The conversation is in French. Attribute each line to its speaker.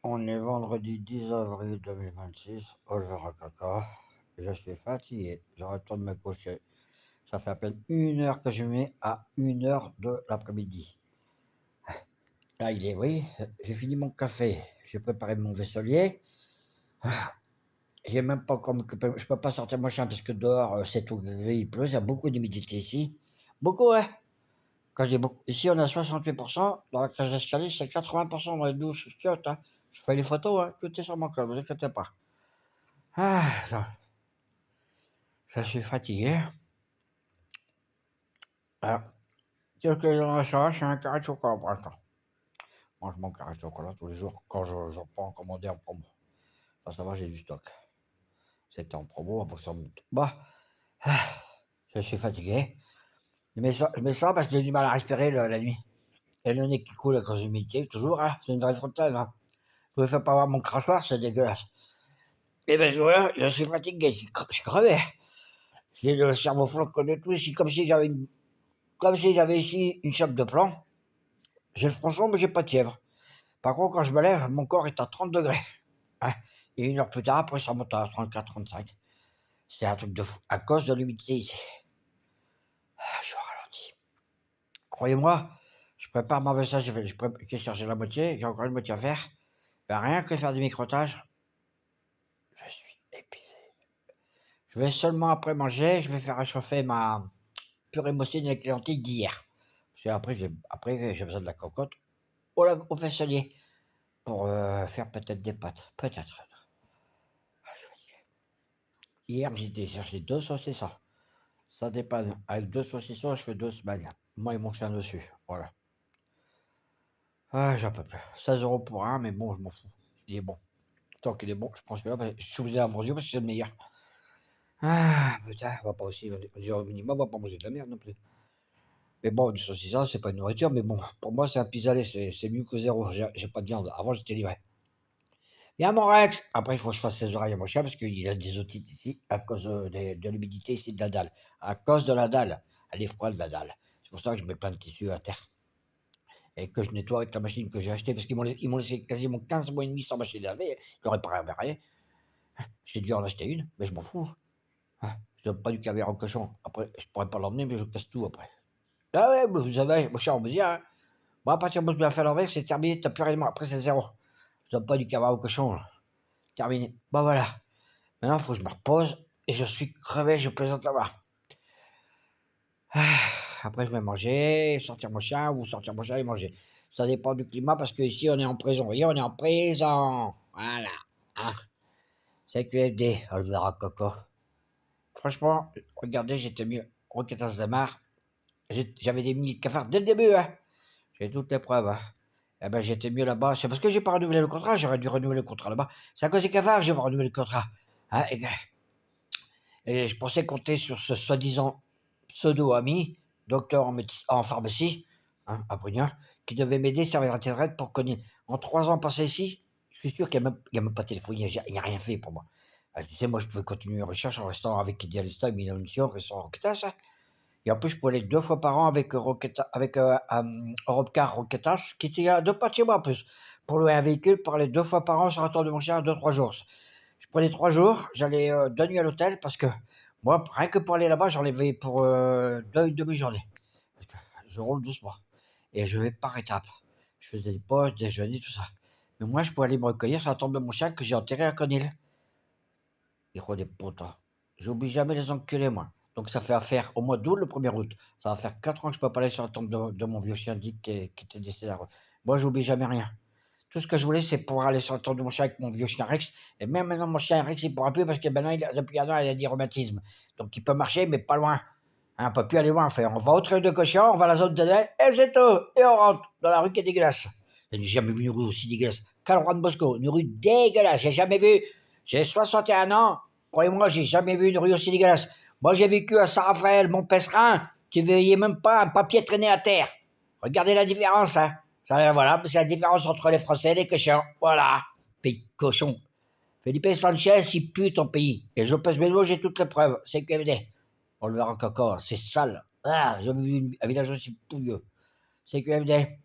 Speaker 1: On est vendredi 10 avril 2026, Oliver Akaka. Je suis fatigué, je retourne me coucher. Ça fait à peine 1 heure que je mets à 1 heure de l'après-midi. Là, il est, oui, j'ai fini mon café, j'ai préparé mon vaisselier. J'ai même pas encore m'occupé, je peux pas sortir mon chien parce que dehors c'est tout gris, il pleut, il y a beaucoup d'humidité ici. Beaucoup, ouais. Quand j'ai beaucoup... Ici, on a 68%, dans la cage d'escalier, c'est 80% dans les douches chiottes, hein. Je fais les photos, hein. Tout est sur mon code, ne vous inquiétez pas. Ah, je suis fatigué. Ah, qu'est-ce que dans la salle, c'est un carré de chocolat pour l'instant. Moi, je mange carré de chocolat tous les jours quand je peux en commander en promo. Ça va, j'ai du stock. C'était en promo avant que ça monte. Bah, ah, je suis fatigué. Je mets ça parce que j'ai du mal à respirer la nuit. Et le nez qui coule à cause de l'humidité, toujours, hein. C'est une vraie fontaine, hein. Je ne fais pas voir mon crachoir, c'est dégueulasse. Eh ben, voilà, je suis fatigué, je suis crevé. J'ai le cerveau flocon de tout, c'est comme si j'avais ici une chape de plomb. J'ai le front mais j'ai pas de fièvre. Par contre, quand je me lève, mon corps est à 30 degrés. Hein. Et 1 heure plus tard, après, ça monte à 34, 35. C'est un truc de fou, à cause de l'humidité ici. Je suis ralenti. Croyez-moi, je prépare ma vaisselle, j'ai chargé la moitié, j'ai encore une moitié à faire. Ben, rien que faire du microtage, je suis épuisé. Je vais seulement après manger, je vais faire réchauffer ma purée moussine avec les lentilles d'hier. Parce qu'après, j'ai besoin de la cocotte au vaisselier pour faire peut-être des pâtes. Peut-être. Hier, j'ai cherché 2 saucissons. Ça dépanne. Avec 2 saucissons, je fais 2 semaines. Moi et mon chien dessus. Voilà. Ah, j'en peux plus. 16 € pour un, mais bon, je m'en fous. Il est bon. Tant qu'il est bon, je pense que là, je suis obligé d'en manger parce que c'est le meilleur. Ah, putain, on va pas aussi. Au minimum, on va pas manger de la merde non plus. Mais bon, du saucisson, c'est pas une nourriture, mais bon, pour moi, c'est un pis-aller, c'est mieux que zéro. J'ai pas de viande. Avant, j'étais livré. Viens, mon Rex! Après, il faut que je fasse ses oreilles à mon chien parce qu'il a des otites ici à cause de l'humidité ici de la dalle. À cause de la dalle. Elle est froide, la dalle. C'est pour ça que je mets plein de tissus à terre. Et que je nettoie avec la machine que j'ai achetée parce qu'ils m'ont laissé quasiment 15 mois et demi sans machine à laver. Ils n'auraient pas réparé. J'ai dû en acheter une, mais je m'en fous. Hein. Je donne pas du caviar au cochon. Après, je pourrais pas l'emmener, mais je casse tout après. Ah ouais, mais vous savez, mon chien, on me dit, hein. Moi, à partir du moment où tu l'as fait à l'envers, c'est terminé, t'as plus rien. Après, c'est zéro. Je donne pas du caviar au cochon, là. Terminé. Bah voilà. Maintenant, il faut que je me repose et je suis crevé, je plaisante là-bas. Ah, après, je vais manger, sortir mon chien ou sortir mon chien et manger. Ça dépend du climat parce qu'ici, on est en prison. Vous voyez, on est en prison. Voilà. Hein. CQFD, on le verra, coco. Franchement, regardez, j'étais mieux. Roquetas de Mar, j'avais des milliers de cafards dès le début. Hein. J'ai toutes les preuves. Hein. Eh ben, j'étais mieux là-bas. C'est parce que j'ai pas renouvelé le contrat. J'aurais dû renouveler le contrat là-bas. C'est à cause des cafards que j'ai pas renouvelé le contrat. Hein, et je pensais compter sur ce soi-disant pseudo-ami, docteur en pharmacie, hein, à Brugnon, qui devait m'aider, servir d'interprète pour connaître. En 3 ans passés ici, je suis sûr qu'il n'y a, même pas téléphoné, il n'y a rien fait pour moi. Tu sais, moi, je pouvais continuer mes recherches en restant avec Idealista et Mission, restant Roquetas. Hein. Et en plus, je pouvais aller 2 fois par an avec, avec Europcar Roquetas, qui était à 2 pas de chez moi en plus. Pour louer un véhicule, pour aller 2 fois par an sur un tour de mon chien, 2, 3 jours. Je prenais 3 jours, j'allais 2 nuits à l'hôtel parce que moi, rien que pour aller là-bas, j'en avais pour une demi-journée. Parce que je roule doucement et je vais par étapes. Je faisais des pauses, déjeuner, tout ça. Mais moi, je pouvais aller me recueillir sur la tombe de mon chien que j'ai enterré à Conil. Hijo de puta. J'oublie jamais les enculés, moi. Donc ça fait affaire au mois d'août, le 1er août. Ça va faire 4 ans que je peux pas aller sur la tombe de mon vieux chien Dick qui était décédé. Moi, j'oublie jamais rien. Tout ce que je voulais, c'est pouvoir aller sur le tour de mon chien avec mon vieux chien Rex. Et même maintenant, mon chien Rex, il pourra plus parce que maintenant, depuis 1 an, il a des rhumatismes. Donc, il peut marcher, mais pas loin. Hein, on peut plus aller loin. Enfin, on va au trait de cochon, on va à la zone de l'air, et c'est tout. Et on rentre dans la rue qui est dégueulasse. J'ai jamais vu une rue aussi dégueulasse. Calroy de Bosco, une rue dégueulasse. J'ai jamais vu. J'ai 61 ans. Croyez-moi, j'ai jamais vu une rue aussi dégueulasse. Moi, j'ai vécu à Saint-Raphaël, Montpesserin. Tu ne voyais même pas un papier traîné à terre. Regardez la différence, hein. Ça, voilà, c'est la différence entre les Français et les cochons. Voilà. Pays de cochon. Felipe Sanchez, il pue ton pays. Et Lopez Melo, j'ai toutes les preuves. C'est QFD. On le verra encore. C'est sale. Ah, j'ai jamais vu un village aussi pouilleux. C'est QFD.